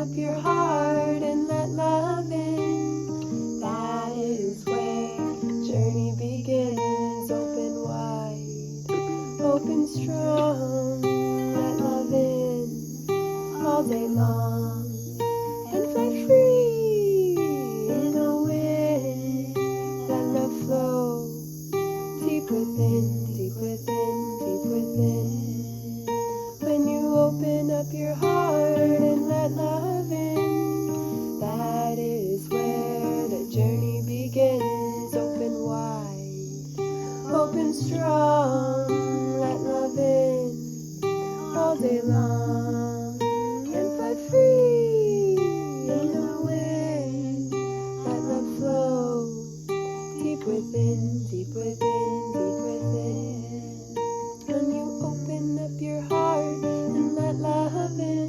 up your heart and let love in, that is where the journey begins. Open wide, open strong, let love in all day long, and fly free in the wind. Let love flow deep within, deep within, deep within. When you open up your heart and let love in, that is where the journey begins. Open wide, open strong, let love in all day long, and fly free in the wind. Let love flow deep within, deep within, deep within. When you open up your heart and let love in,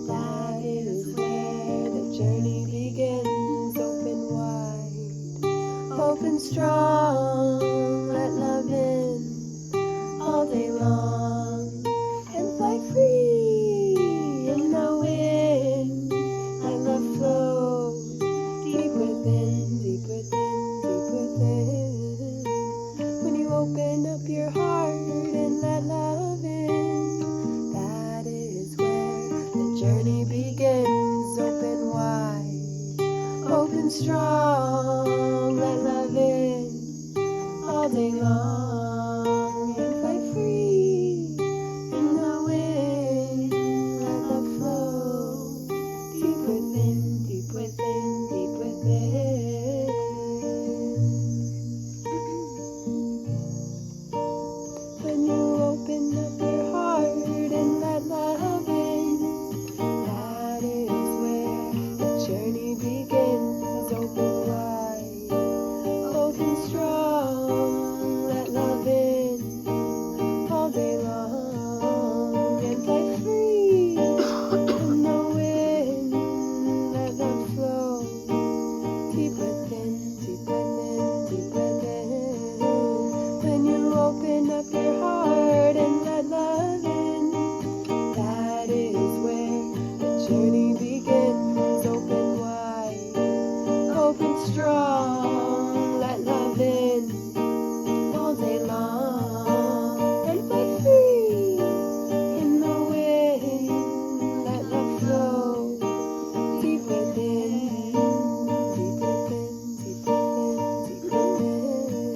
that is where the journey begins. Open wide, open strong, let love in all day long, and fly free in the wind. Let love flow deep within, deep within, deep within. When you open up your heart and let love in, that is where the journey begins. Open wide, open strong, let love in all day long, and fly free in the wind. Let love flow deep within, deep within, deep within. When you open up your heart and let love in, that is where the journey begins. Open wide, open strong, let love in all day long, and fly free in the wind. Let love flow deep within, deep within, deep within. When you open up your heart and let love in, that is where the journey begins. Open wide, open strong, let love in all day long, and fly free in the wind. Let love flow deep within, deep within, deep within, deep within.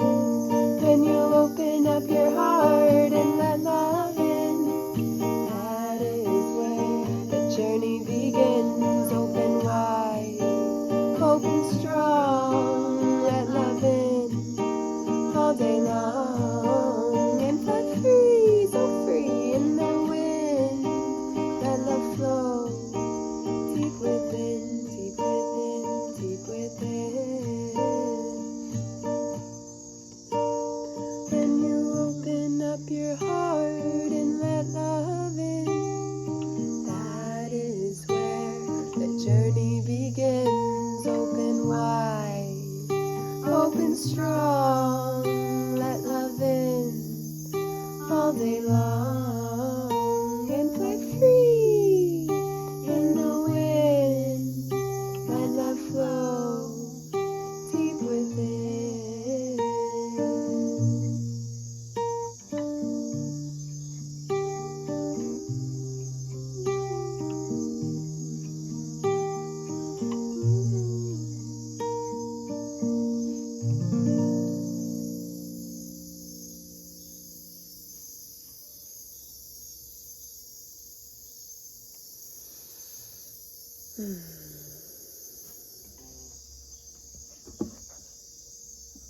When you open up your heart and let love in, that is where the journey begins. Open wide, open strong, let love in all day long, and fly free, so free in the wind. Let love flow deep within, deep within, deep within. When you open up your heart and let love in, that is where the journey begins. Open wide, open strong, let love in all day long, and fly free in the wind. Let love flow deep within.